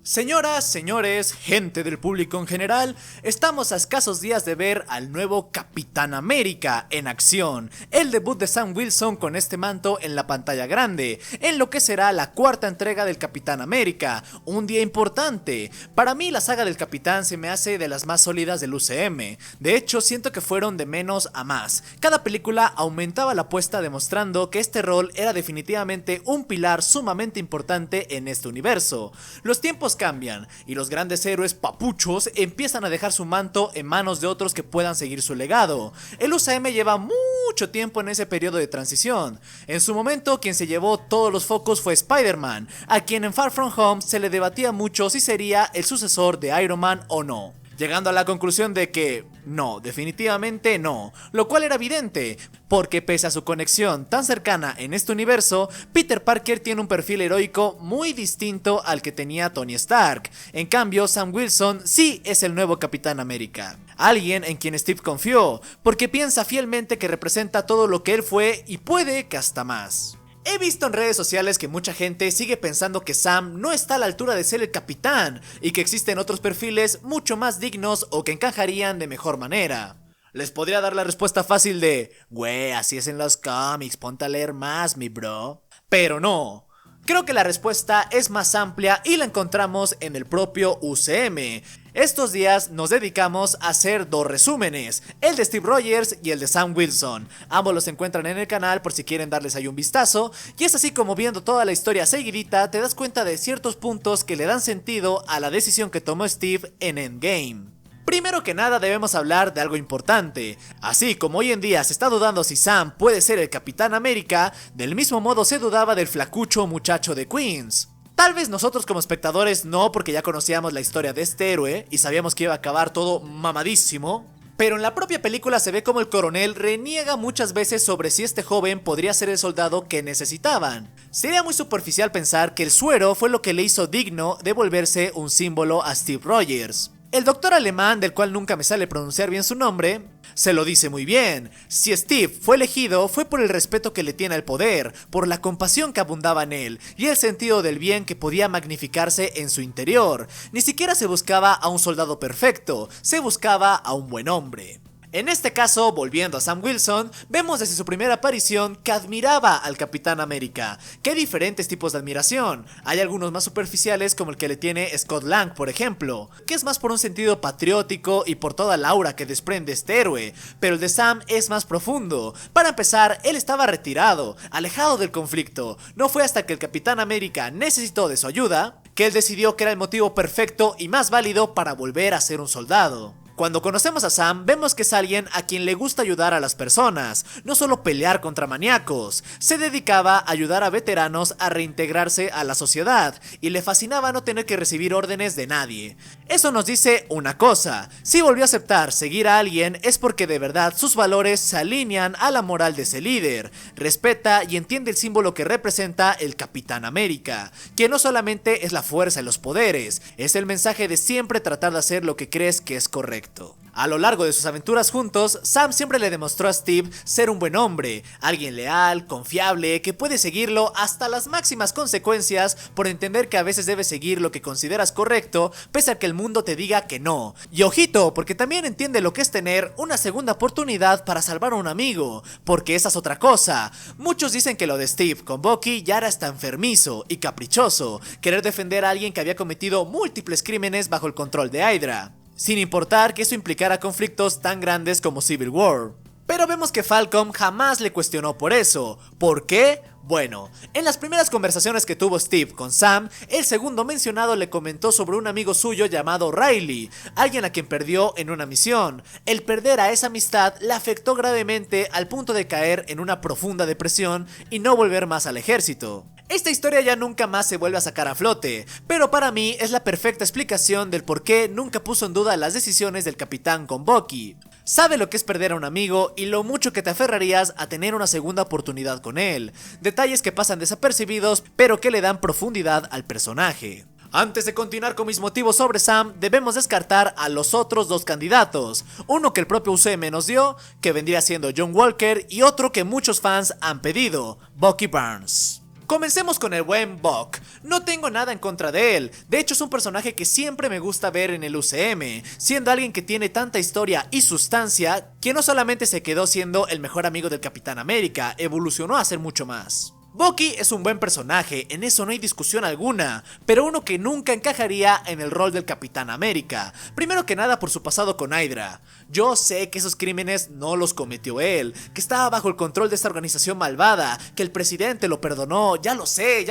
Señoras, señores, gente del público en general, estamos a escasos días de ver al nuevo Capitán América en acción, el debut de Sam Wilson con este manto en la pantalla grande, en lo que será la cuarta entrega del Capitán América, un día importante. Para mí la saga del Capitán se me hace de las más sólidas del UCM, de hecho siento que fueron de menos a más, cada película aumentaba la apuesta demostrando que este rol era definitivamente un pilar sumamente importante en este universo. Los tiempos cambian y los grandes héroes papuchos empiezan a dejar su manto en manos de otros que puedan seguir su legado. El UCM lleva mucho tiempo en ese periodo de transición. En su momento quien se llevó todos los focos fue Spider-Man, a quien en Far From Home se le debatía mucho si sería el sucesor de Iron Man o no, llegando a la conclusión de que no, definitivamente no, lo cual era evidente, porque pese a su conexión tan cercana en este universo, Peter Parker tiene un perfil heroico muy distinto al que tenía Tony Stark. En cambio, Sam Wilson sí es el nuevo Capitán América, alguien en quien Steve confió, porque piensa fielmente que representa todo lo que él fue y puede que hasta más. He visto en redes sociales que mucha gente sigue pensando que Sam no está a la altura de ser el capitán y que existen otros perfiles mucho más dignos o que encajarían de mejor manera. Les podría dar la respuesta fácil de güey, así es en los cómics, ponte a leer más, mi bro. Pero no. Creo que la respuesta es más amplia y la encontramos en el propio UCM. Estos días nos dedicamos a hacer dos resúmenes, el de Steve Rogers y el de Sam Wilson. Ambos los encuentran en el canal por si quieren darles ahí un vistazo, y es así como viendo toda la historia seguidita te das cuenta de ciertos puntos que le dan sentido a la decisión que tomó Steve en Endgame. Primero que nada debemos hablar de algo importante. Así como hoy en día se está dudando si Sam puede ser el Capitán América, del mismo modo se dudaba del flacucho muchacho de Queens. Tal vez nosotros como espectadores no, porque ya conocíamos la historia de este héroe y sabíamos que iba a acabar todo mamadísimo, pero en la propia película se ve como el coronel reniega muchas veces sobre si este joven podría ser el soldado que necesitaban. Sería muy superficial pensar que el suero fue lo que le hizo digno de volverse un símbolo a Steve Rogers. El doctor alemán, del cual nunca me sale pronunciar bien su nombre, se lo dice muy bien. Si Steve fue elegido fue por el respeto que le tiene al poder, por la compasión que abundaba en él y el sentido del bien que podía magnificarse en su interior. Ni siquiera se buscaba a un soldado perfecto, se buscaba a un buen hombre. En este caso, volviendo a Sam Wilson, vemos desde su primera aparición que admiraba al Capitán América. Que hay diferentes tipos de admiración. Hay algunos más superficiales como el que le tiene Scott Lang, por ejemplo, que es más por un sentido patriótico y por toda la aura que desprende este héroe, pero el de Sam es más profundo. Para empezar, él estaba retirado, alejado del conflicto. No fue hasta que el Capitán América necesitó de su ayuda que él decidió que era el motivo perfecto y más válido para volver a ser un soldado. Cuando conocemos a Sam, vemos que es alguien a quien le gusta ayudar a las personas, no solo pelear contra maníacos. Se dedicaba a ayudar a veteranos a reintegrarse a la sociedad, y le fascinaba no tener que recibir órdenes de nadie. Eso nos dice una cosa: si volvió a aceptar seguir a alguien es porque de verdad sus valores se alinean a la moral de ese líder. Respeta y entiende el símbolo que representa el Capitán América, que no solamente es la fuerza y los poderes, es el mensaje de siempre tratar de hacer lo que crees que es correcto. A lo largo de sus aventuras juntos, Sam siempre le demostró a Steve ser un buen hombre, alguien leal, confiable, que puede seguirlo hasta las máximas consecuencias por entender que a veces debes seguir lo que consideras correcto, pese a que el mundo te diga que no. Y ojito, porque también entiende lo que es tener una segunda oportunidad para salvar a un amigo, porque esa es otra cosa. Muchos dicen que lo de Steve con Bucky ya era hasta enfermizo y caprichoso, querer defender a alguien que había cometido múltiples crímenes bajo el control de Hydra, sin importar que eso implicara conflictos tan grandes como Civil War. Pero vemos que Falcon jamás le cuestionó por eso. ¿Por qué? Bueno, en las primeras conversaciones que tuvo Steve con Sam, el segundo mencionado le comentó sobre un amigo suyo llamado Riley, alguien a quien perdió en una misión. El perder a esa amistad le afectó gravemente al punto de caer en una profunda depresión y no volver más al ejército. Esta historia ya nunca más se vuelve a sacar a flote, pero para mí es la perfecta explicación del por qué nunca puso en duda las decisiones del capitán con Bucky. Sabe lo que es perder a un amigo y lo mucho que te aferrarías a tener una segunda oportunidad con él. Detalles que pasan desapercibidos, pero que le dan profundidad al personaje. Antes de continuar con mis motivos sobre Sam, debemos descartar a los otros dos candidatos. Uno que el propio UCM nos dio, que vendría siendo John Walker, y otro que muchos fans han pedido, Bucky Barnes. Comencemos con el buen Buck. No tengo nada en contra de él, de hecho es un personaje que siempre me gusta ver en el UCM, siendo alguien que tiene tanta historia y sustancia que no solamente se quedó siendo el mejor amigo del Capitán América, evolucionó a ser mucho más. Bucky es un buen personaje, en eso no hay discusión alguna, pero uno que nunca encajaría en el rol del Capitán América, primero que nada por su pasado con Hydra. Yo sé que esos crímenes no los cometió él, que estaba bajo el control de esta organización malvada, que el presidente lo perdonó, ya lo sé.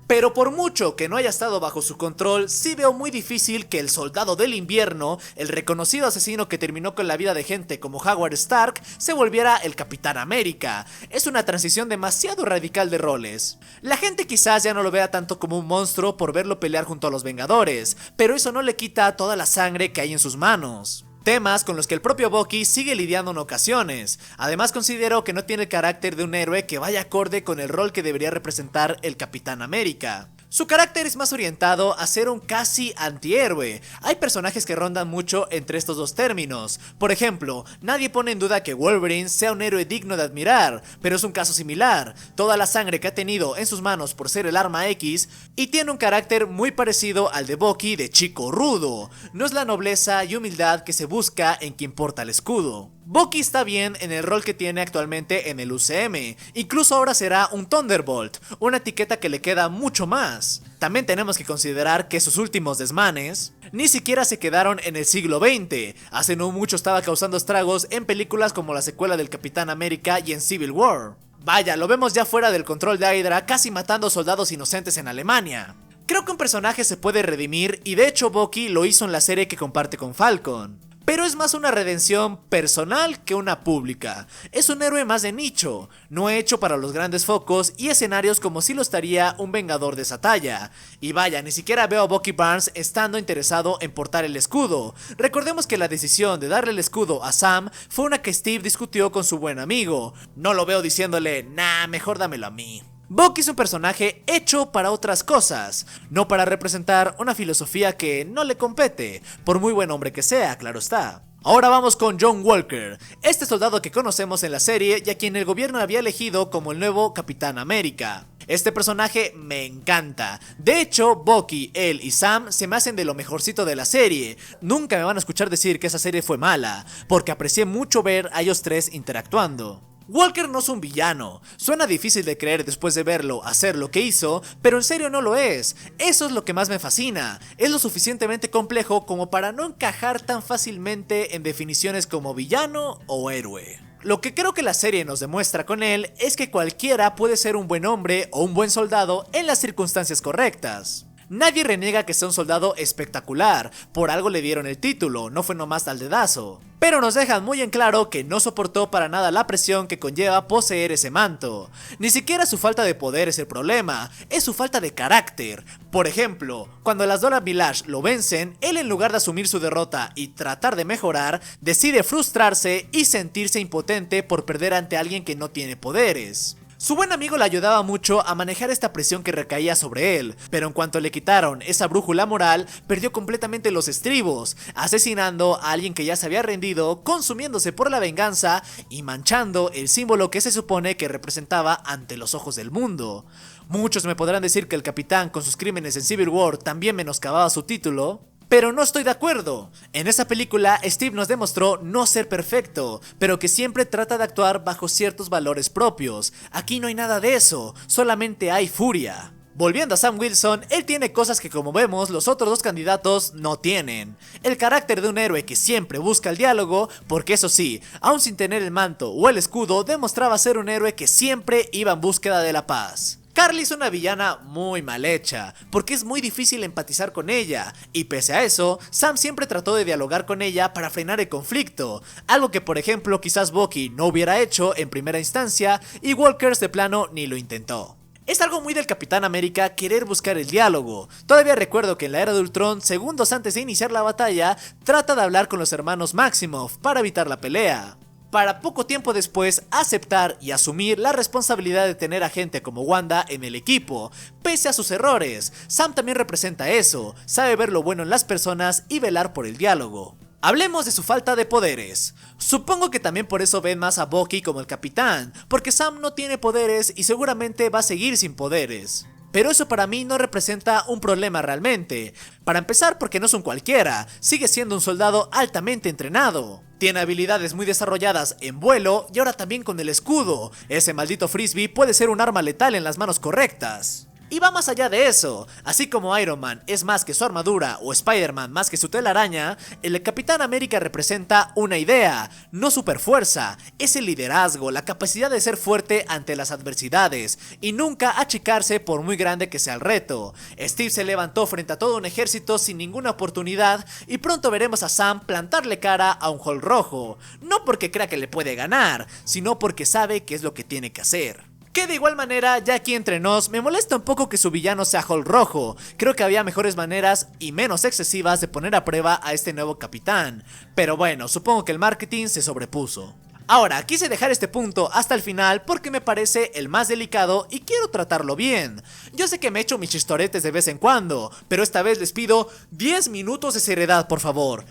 Pero por mucho que no haya estado bajo su control, sí veo muy difícil que el Soldado del Invierno, el reconocido asesino que terminó con la vida de gente como Howard Stark, se volviera el Capitán América. Es una transición demasiado radical de roles. La gente quizás ya no lo vea tanto como un monstruo por verlo pelear junto a los Vengadores, pero eso no le quita toda la sangre que hay en sus manos. Temas con los que el propio Bucky sigue lidiando en ocasiones. Además considero que no tiene el carácter de un héroe que vaya acorde con el rol que debería representar el Capitán América. Su carácter es más orientado a ser un casi antihéroe. Hay personajes que rondan mucho entre estos dos términos. Por ejemplo, nadie pone en duda que Wolverine sea un héroe digno de admirar, pero es un caso similar. Toda la sangre que ha tenido en sus manos por ser el arma X, y tiene un carácter muy parecido al de Bucky de chico rudo. No es la nobleza y humildad que se busca en quien porta el escudo. Bucky está bien en el rol que tiene actualmente en el UCM, incluso ahora será un Thunderbolt, una etiqueta que le queda mucho más. También tenemos que considerar que sus últimos desmanes ni siquiera se quedaron en el siglo XX, hace no mucho estaba causando estragos en películas como la secuela del Capitán América y en Civil War. Vaya, lo vemos ya fuera del control de Hydra, casi matando soldados inocentes en Alemania. Creo que un personaje se puede redimir y de hecho Bucky lo hizo en la serie que comparte con Falcon. Pero es más una redención personal que una pública. Es un héroe más de nicho, no hecho para los grandes focos y escenarios como si lo estaría un vengador de esa talla. Y vaya, ni siquiera veo a Bucky Barnes estando interesado en portar el escudo. Recordemos que la decisión de darle el escudo a Sam fue una que Steve discutió con su buen amigo. No lo veo diciéndole, nah, mejor dámelo a mí. Bucky es un personaje hecho para otras cosas, no para representar una filosofía que no le compete, por muy buen hombre que sea, claro está. Ahora vamos con John Walker, este soldado que conocemos en la serie y a quien el gobierno había elegido como el nuevo Capitán América. Este personaje me encanta. De hecho, Bucky, él y Sam se me hacen de lo mejorcito de la serie. Nunca me van a escuchar decir que esa serie fue mala, porque aprecié mucho ver a ellos tres interactuando. Walker no es un villano, suena difícil de creer después de verlo hacer lo que hizo, pero en serio no lo es. Eso es lo que más me fascina, es lo suficientemente complejo como para no encajar tan fácilmente en definiciones como villano o héroe. Lo que creo que la serie nos demuestra con él es que cualquiera puede ser un buen hombre o un buen soldado en las circunstancias correctas. Nadie reniega que sea un soldado espectacular, por algo le dieron el título, no fue nomás tal dedazo. Pero nos dejan muy en claro que no soportó para nada la presión que conlleva poseer ese manto. Ni siquiera su falta de poder es el problema, es su falta de carácter. Por ejemplo, cuando las Dora Milaje lo vencen, él en lugar de asumir su derrota y tratar de mejorar, decide frustrarse y sentirse impotente por perder ante alguien que no tiene poderes. Su buen amigo le ayudaba mucho a manejar esta presión que recaía sobre él, pero en cuanto le quitaron esa brújula moral, perdió completamente los estribos, asesinando a alguien que ya se había rendido, consumiéndose por la venganza y manchando el símbolo que se supone que representaba ante los ojos del mundo. Muchos me podrán decir que el capitán con sus crímenes en Civil War también menoscababa su título, pero no estoy de acuerdo. En esa película, Steve nos demostró no ser perfecto, pero que siempre trata de actuar bajo ciertos valores propios. Aquí no hay nada de eso, solamente hay furia. Volviendo a Sam Wilson, él tiene cosas que como vemos los otros dos candidatos no tienen. El carácter de un héroe que siempre busca el diálogo, porque eso sí, aún sin tener el manto o el escudo, demostraba ser un héroe que siempre iba en búsqueda de la paz. Carly es una villana muy mal hecha, porque es muy difícil empatizar con ella, y pese a eso, Sam siempre trató de dialogar con ella para frenar el conflicto, algo que por ejemplo quizás Bucky no hubiera hecho en primera instancia, y Walker de plano ni lo intentó. Es algo muy del Capitán América querer buscar el diálogo. Todavía recuerdo que en la era de Ultron, segundos antes de iniciar la batalla, trata de hablar con los hermanos Maximoff para evitar la pelea, para poco tiempo después aceptar y asumir la responsabilidad de tener a gente como Wanda en el equipo, pese a sus errores. Sam también representa eso, sabe ver lo bueno en las personas y velar por el diálogo. Hablemos de su falta de poderes. Supongo que también por eso ven más a Bucky como el capitán, porque Sam no tiene poderes y seguramente va a seguir sin poderes. Pero eso para mí no representa un problema realmente. Para empezar, porque no es un cualquiera, sigue siendo un soldado altamente entrenado. Tiene habilidades muy desarrolladas en vuelo y ahora también con el escudo. Ese maldito frisbee puede ser un arma letal en las manos correctas. Y va más allá de eso, así como Iron Man es más que su armadura o Spider-Man más que su telaraña, el Capitán América representa una idea, no superfuerza, es el liderazgo, la capacidad de ser fuerte ante las adversidades y nunca achicarse por muy grande que sea el reto. Steve se levantó frente a todo un ejército sin ninguna oportunidad y pronto veremos a Sam plantarle cara a un Hulk rojo, no porque crea que le puede ganar, sino porque sabe que es lo que tiene que hacer. Que de igual manera, ya aquí entre nos, me molesta un poco que su villano sea Hulk rojo. Creo que había mejores maneras y menos excesivas de poner a prueba a este nuevo capitán. Pero bueno, supongo que el marketing se sobrepuso. Ahora, quise dejar este punto hasta el final porque me parece el más delicado y quiero tratarlo bien. Yo sé que me echo mis chistoretes de vez en cuando, pero esta vez les pido 10 minutos de seriedad, por favor.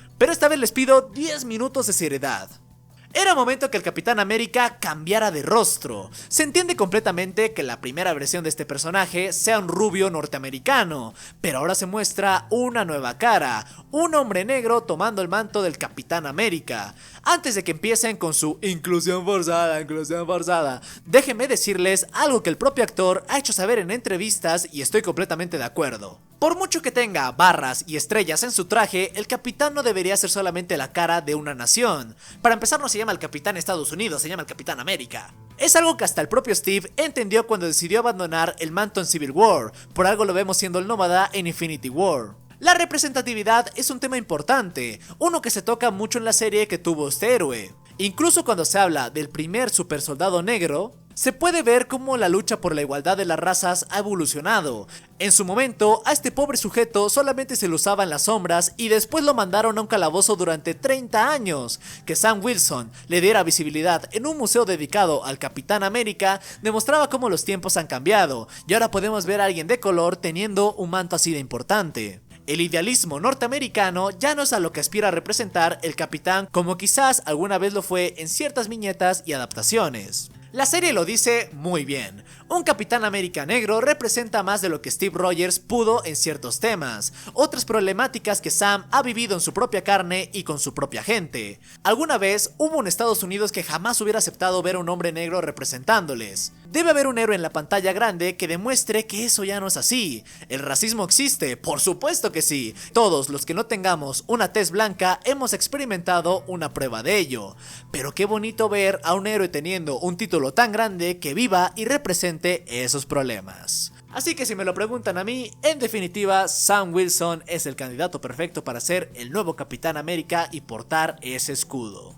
Era momento que el Capitán América cambiara de rostro. Se entiende completamente que la primera versión de este personaje sea un rubio norteamericano, pero ahora se muestra una nueva cara, un hombre negro tomando el manto del Capitán América. Antes de que empiecen con su inclusión forzada, déjenme decirles algo que el propio actor ha hecho saber en entrevistas y estoy completamente de acuerdo. Por mucho que tenga barras y estrellas en su traje, el capitán no debería ser solamente la cara de una nación. Para empezar, no se llama el Capitán Estados Unidos, se llama el Capitán América. Es algo que hasta el propio Steve entendió cuando decidió abandonar el manto en Civil War, por algo lo vemos siendo el nómada en Infinity War. La representatividad es un tema importante, uno que se toca mucho en la serie que tuvo este héroe. Incluso cuando se habla del primer supersoldado negro, se puede ver cómo la lucha por la igualdad de las razas ha evolucionado. En su momento, a este pobre sujeto solamente se lo usaba en las sombras y después lo mandaron a un calabozo durante 30 años. Que Sam Wilson le diera visibilidad en un museo dedicado al Capitán América demostraba cómo los tiempos han cambiado y ahora podemos ver a alguien de color teniendo un manto así de importante. El idealismo norteamericano ya no es a lo que aspira a representar el capitán como quizás alguna vez lo fue en ciertas viñetas y adaptaciones. La serie lo dice muy bien. Un Capitán América negro representa más de lo que Steve Rogers pudo en ciertos temas, otras problemáticas que Sam ha vivido en su propia carne y con su propia gente. Alguna vez hubo un Estados Unidos que jamás hubiera aceptado ver a un hombre negro representándoles. Debe haber un héroe en la pantalla grande que demuestre que eso ya no es así. ¿El racismo existe? Por supuesto que sí. Todos los que no tengamos una tez blanca hemos experimentado una prueba de ello. Pero qué bonito ver a un héroe teniendo un título tan grande que viva y represente esos problemas. Así que si me lo preguntan a mí, en definitiva, Sam Wilson es el candidato perfecto para ser el nuevo Capitán América y portar ese escudo.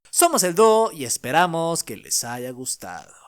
Somos el dúo y esperamos que les haya gustado.